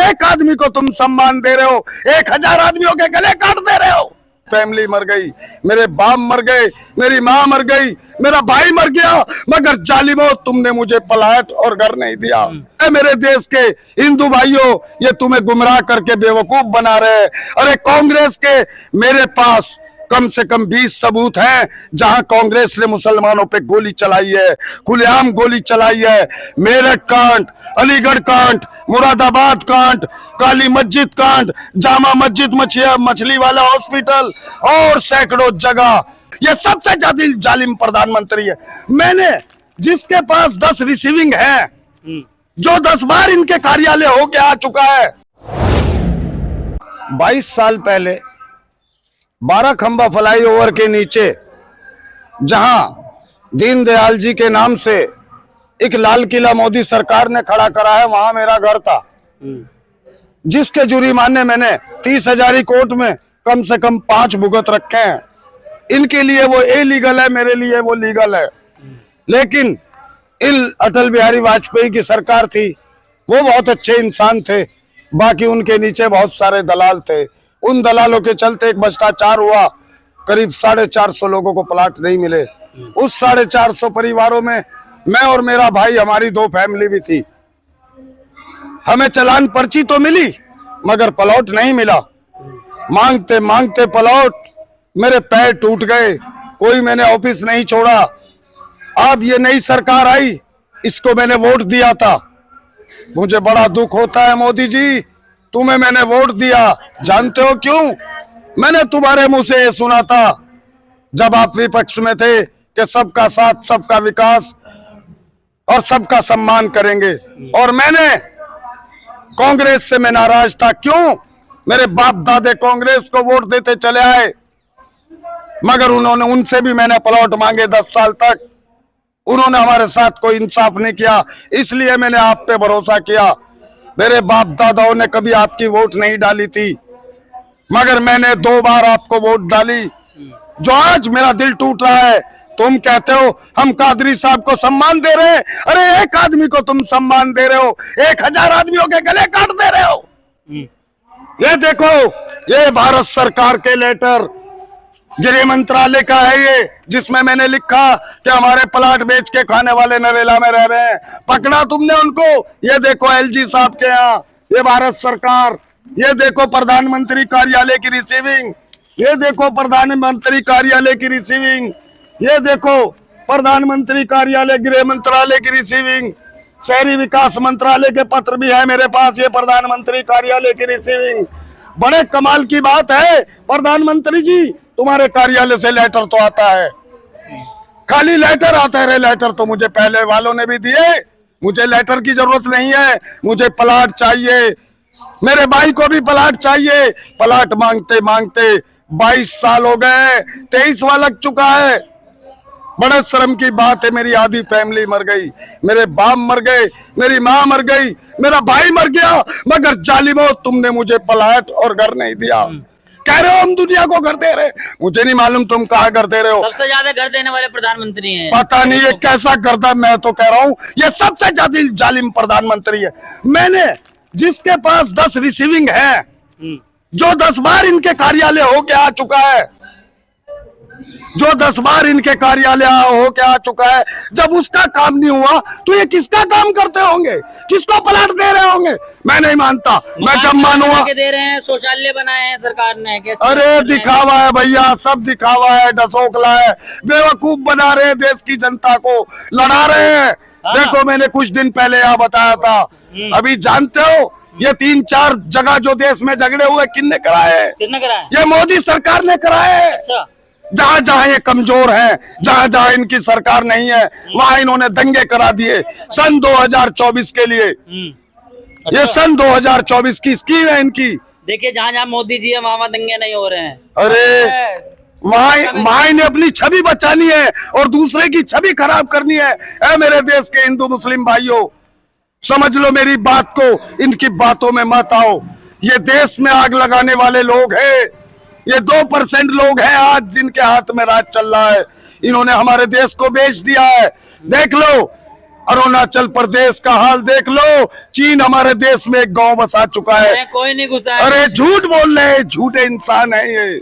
एक आदमी को तुम सम्मान दे रहे हो, 1000 आदमियों के गले काट दे रहे हो। फैमिली मर गई, मेरे बाप मर गए, मेरी माँ मर गई, मेरा भाई मर गया, मगर जालिमो तुमने मुझे पलाट और घर नहीं दिया। मेरे देश के हिंदू भाइयों, ये तुम्हें गुमराह करके बेवकूफ बना रहे हैं। अरे कांग्रेस के मेरे पास कम से कम 20 सबूत हैं जहां कांग्रेस ने मुसलमानों पे गोली चलाई है, खुलेआम गोली चलाई है। मेरठ कांड, अलीगढ़ कांड, मुरादाबाद कांड, काली मस्जिद कांड, जामा मस्जिद, मछली वाला हॉस्पिटल और सैकड़ों जगह। ये सबसे ज्यादा जालिम प्रधानमंत्री है। मैंने जिसके पास 10 रिसीविंग है, जो 10 बार इनके कार्यालय होके आ चुका है। 22 साल पहले 12 खंबा फ्लाईओवर के नीचे जहां दीनदयाल जी के नाम से एक लाल किला मोदी सरकार ने खड़ा करा है, वहां मेरा घर था, जिसके जुर्माने मैंने 30,000 कोर्ट में कम से कम 5 भुगत रखे हैं। इनके लिए वो इलीगल है, मेरे लिए वो लीगल है। लेकिन अटल बिहारी वाजपेयी की सरकार थी, वो बहुत अच्छे इंसान थे, बाकी उनके नीचे बहुत सारे दलाल थे। उन दलालों के चलते एक भ्रष्टाचार हुआ, करीब 450 लोगों को प्लाट नहीं मिले। उस 450 परिवारों में मैं और मेरा भाई, हमारी 2 फैमिली भी थी। हमें चालान पर्ची तो मिली मगर प्लॉट नहीं मिला। मांगते मांगते प्लॉट मेरे पैर टूट गए, कोई मैंने ऑफिस नहीं छोड़ा। अब ये नई सरकार आई, इसको मैंने वोट दिया था। मुझे बड़ा दुख होता है मोदी जी, तुम्हें मैंने वोट दिया, जानते हो क्यों? मैंने तुम्हारे मुंह से ये सुना था जब आप विपक्ष में थे कि सबका साथ, सबका विकास और सबका सम्मान करेंगे। और मैंने कांग्रेस से मैं नाराज था। क्यों? मेरे बाप दादे कांग्रेस को वोट देते चले आए, मगर उन्होंने, उनसे भी मैंने प्लॉट मांगे 10 साल तक, उन्होंने हमारे साथ कोई इंसाफ नहीं किया। इसलिए मैंने आप पे भरोसा किया। मेरे बाप दादाओं ने कभी आपकी वोट नहीं डाली थी, मगर मैंने 2 बार आपको वोट डाली। जो आज मेरा दिल टूट रहा है, तुम कहते हो हम कादरी साहब को सम्मान दे रहे हैं। अरे एक आदमी को तुम सम्मान दे रहे हो, 1000 आदमियों के गले काट दे रहे हो। ये देखो, ये भारत सरकार के लेटर, गृह मंत्रालय का है ये, जिसमें मैंने लिखा कि हमारे प्लाट बेच के खाने वाले नरेला में रह रहे हैं। पकड़ा तुमने उनको। ये देखो एलजी साहब के यहाँ, ये भारत सरकार, ये देखो प्रधानमंत्री कार्यालय की रिसीविंग, ये देखो प्रधानमंत्री कार्यालय की रिसीविंग, ये देखो प्रधानमंत्री कार्यालय, गृह मंत्रालय की रिसीविंग, शहरी विकास मंत्रालय के पत्र भी है मेरे पास, ये प्रधानमंत्री कार्यालय की रिसीविंग। बड़े कमाल की बात है प्रधानमंत्री जी, तुम्हारे कार्यालय से लेटर तो आता है, खाली लेटर आता है। लेटर तो मुझे पहले वालों ने भी दिए, मुझे लेटर की जरूरत नहीं है, मुझे प्लाट चाहिए, मेरे भाई को भी प्लाट चाहिए। प्लाट मांगते मांगते 22 साल हो गए, 23वां लग चुका है। बड़े शर्म की बात है, मेरी आधी फैमिली मर गई, मेरे बाप मर गए, मेरी माँ मर गई, मेरा भाई मर गया, मगर जालिमो तुमने मुझे प्लाट और घर नहीं दिया। कह रहे हो हम दुनिया को घर दे रहे, मुझे नहीं मालूम तुम कहाँ घर दे रहे हो। सबसे ज्यादा घर देने वाले प्रधानमंत्री हैं। पता नहीं ये कैसा करता, मैं तो कह रहा हूँ ये सबसे ज्यादा जालिम प्रधानमंत्री है। मैंने जिसके पास 10 रिसीविंग है, जो 10 बार इनके कार्यालय होके आ चुका है, जो 10 बार इनके कार्यालय होके आ चुका है, जब उसका काम नहीं हुआ तो ये किसका काम करते होंगे? किसको प्लाट दे रहे होंगे? मैं नहीं मानता। मैं जब मानूंगा दे रहे हैं, शौचालय बनाए हैं सरकार ने, कैसे? अरे दिखावा है भैया, सब दिखावा है, डसोकला है, बेवकूफ बना रहे हैं, देश की जनता को लड़ा रहे हैं। देखो मैंने कुछ दिन पहले यहाँ बताया था, अभी जानते हो ये 3-4 जगह जो देश में झगड़े हुए किसने कराए? ये मोदी सरकार ने कराए। अच्छा। जहां जहां ये कमजोर है, जहां जहां इनकी सरकार नहीं है, वहां इन्होंने दंगे करा दिए। सन 2024 के लिए ये सन 2024 की स्कीम है इनकी। देखिए जहां जहां मोदी जी है वहां दंगे नहीं हो रहे हैं। अरे वहां इन्हें अपनी छवि बचानी है और दूसरे की छवि खराब करनी है। ऐ मेरे देश के हिंदू मुस्लिम भाइयों, समझ लो मेरी बात को, इनकी बातों में मत आओ। ये देश में आग लगाने वाले लोग हैं, ये 2% लोग हैं आज जिनके हाथ में राज चल रहा है। इन्होंने हमारे देश को बेच दिया है। देख लो अरुणाचल प्रदेश का हाल देख लो, चीन हमारे देश में एक गांव बसा चुका है। कोई नहीं घुसा है। अरे झूठ बोल रहे हैं, झूठे इंसान है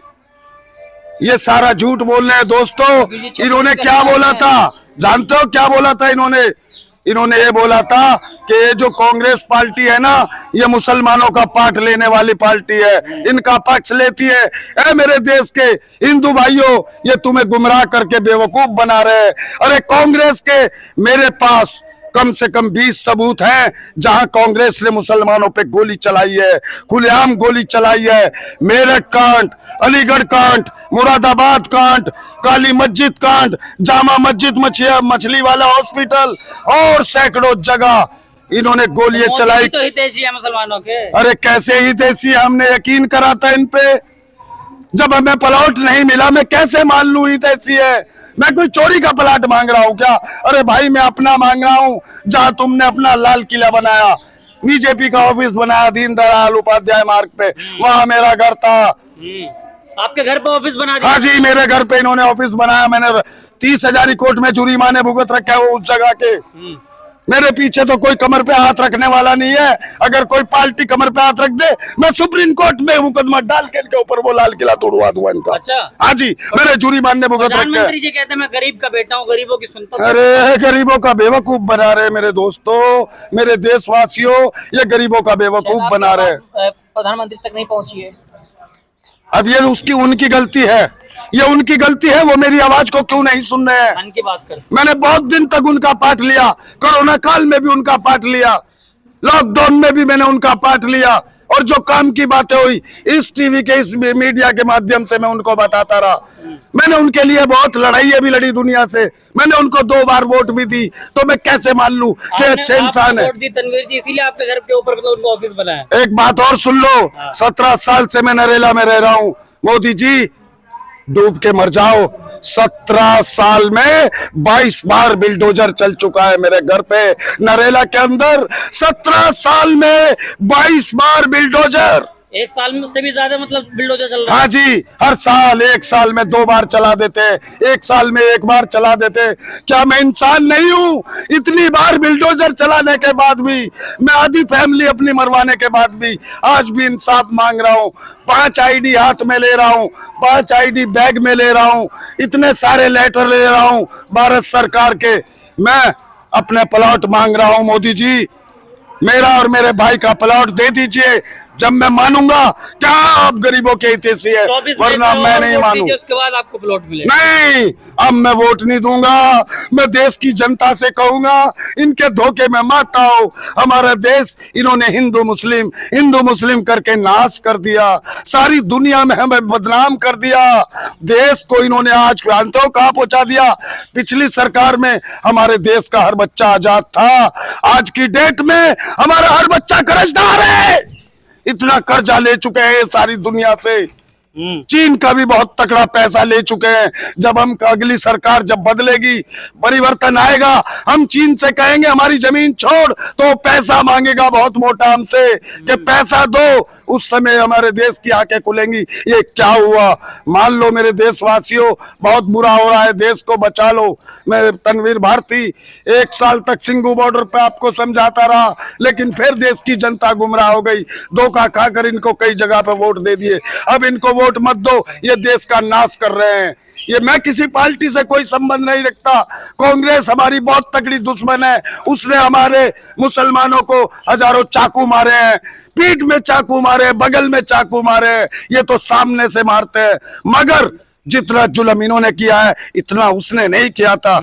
ये सारा झूठ बोल रहे हैं दोस्तों। इन्होंने क्या बोला था जानते हो? क्या बोला था इन्होंने ये बोला था कि ये जो कांग्रेस पार्टी है ना, ये मुसलमानों का पाठ लेने वाली पार्टी है, इनका पक्ष लेती है। ए मेरे देश के हिंदू भाइयों, ये तुम्हें गुमराह करके बेवकूफ बना रहे हैं। अरे कांग्रेस के मेरे पास कम से कम 20 सबूत हैं जहां कांग्रेस ने मुसलमानों पे गोली चलाई है, खुलेआम गोली चलाई है। मेरठ कांड, अलीगढ़ कांड, मुरादाबाद कांड, काली मस्जिद कांड, जामा मस्जिद, मछली वाला हॉस्पिटल और सैकड़ों जगह इन्होंने गोलियां चलाई। तो हितैषी है मुसलमानों के। अरे कैसे हितैषी? हमने यकीन करा था इन पे, जब हमें प्लॉट नहीं मिला मैं कैसे मान लूं हितैषी है? मैं कोई चोरी का प्लाट मांग रहा हूँ क्या? अरे भाई मैं अपना मांग रहा हूँ, जहाँ तुमने अपना लाल किला बनाया, बीजेपी का ऑफिस बनाया दीनदयाल उपाध्याय मार्ग पे, वहां मेरा घर था। आपके घर पे ऑफिस बना दिया? हाँ जी, मेरे घर पे इन्होंने ऑफिस बनाया। मैंने 30,000 कोर्ट में जुर्माने भुगत रखे वो उस जगह के। मेरे पीछे तो कोई कमर पे हाथ रखने वाला नहीं है। अगर कोई पार्टी कमर पे हाथ रख दे, मैं सुप्रीम कोर्ट में मुकदमा डाल के इनके ऊपर वो लाल किला तोड़वा दूंगा इनका। अच्छा। हाँ जी, मेरे जुर्माने भुगत रखे। प्रधानमंत्री जी कहते हैं मैं गरीब का बेटा हूँ, गरीबों की सुनता हूं। अरे गरीबों का बेवकूफ बना रहे मेरे दोस्तों, मेरे देशवासियों, ये गरीबों का बेवकूफ बना रहे। प्रधानमंत्री तक नहीं पहुंची है। अब ये उनकी गलती है, ये उनकी गलती है। वो मेरी आवाज को क्यों नहीं सुन रहे हैं? मन की बात कर। मैंने बहुत दिन तक उनका पाठ लिया, कोरोना काल में भी उनका पाठ लिया, लॉकडाउन में भी मैंने उनका पाठ लिया, और जो काम की बातें हुई इस टीवी के, इस मीडिया के माध्यम से मैं उनको बताता रहा। मैंने उनके लिए बहुत लड़ाइयां भी लड़ी दुनिया से, मैंने उनको 2 बार वोट भी दी, तो मैं कैसे मान लूं कि अच्छे इंसान है? वोट दी तनवीर जी, इसीलिए आपके घर के ऊपर मतलब उनको ऑफिस बनाया। एक बात और सुन लो, 17 साल से मैं नरेला में रह रहा हूँ। मोदी जी डूब के मर जाओ। 17 साल में 22 बार बिल्डोजर चल चुका है मेरे घर पे नरेला के अंदर। 17 साल में 22 बार बिल्डोजर। एक साल में से भी ज्यादा मतलब बिल्डोजर चल रहा है। हाँ जी, हर साल, एक साल में 2 बार चला देते, एक साल में 1 बार चला देते। क्या मैं इंसान नहीं हूँ? इतनी बार बिल्डोजर चलाने के बाद भी, मैं आधी फैमिली अपनी मरवाने के बाद भी आज भी इंसाफ मांग रहा हूँ। 5 आईडी हाथ में ले रहा हूँ, 5 आईडी बैग में ले रहा हूँ, इतने सारे लेटर ले रहा हूँ भारत सरकार के। मैं अपने प्लॉट मांग रहा हूँ। मोदी जी मेरा और मेरे भाई का प्लॉट दे दीजिए, जब मैं मानूंगा क्या आप गरीबों के हितैषी है, वरना मैं नहीं मानूं। उसके बाद आपको प्लॉट मिलेगा। नहीं, अब मैं वोट नहीं दूंगा। मैं देश की जनता से कहूंगा, इनके धोखे में मत आओ। हमारा देश इन्होंने हिंदू मुस्लिम करके नाश कर दिया, सारी दुनिया में हमें बदनाम कर दिया। देश को इन्होंने आज जानते हो कहाँ पहुंचा दिया? पिछली सरकार में हमारे देश का हर बच्चा आजाद था, आज की डेट में हमारा हर बच्चा कर्जदार है। इतना कर्जा ले चुके हैं सारी दुनिया से। चीन का भी बहुत तगड़ा पैसा ले चुके हैं। जब हम अगली सरकार जब बदलेगी, परिवर्तन आएगा, हम चीन से कहेंगे हमारी जमीन छोड़, तो पैसा मांगेगा बहुत मोटा हमसे कि पैसा दो। उस समय हमारे देश की आंखें खुलेंगी, ये क्या हुआ। मान लो मेरे देशवासियों, बहुत बुरा हो रहा है, देश को बचा लो। मैं तनवीर भारती 1 साल तक सिंघू बॉर्डर पे आपको समझाता रहा, लेकिन फिर देश की जनता गुमराह हो गई। धोखा खाकर इनको कई जगह पे वोट दे दिए। अब इनको वोट मत दो, ये देश का नाश कर रहे हैं। ये मैं किसी पार्टी से कोई संबंध नहीं रखता। कांग्रेस हमारी बहुत तगड़ी दुश्मन है, उसने हमारे मुसलमानों को हजारों चाकू मारे हैं, पीठ में चाकू मारे, बगल में चाकू मारे। ये तो सामने से मारते हैं, मगर जितना जुल्म इन्होंने किया है इतना उसने नहीं किया था।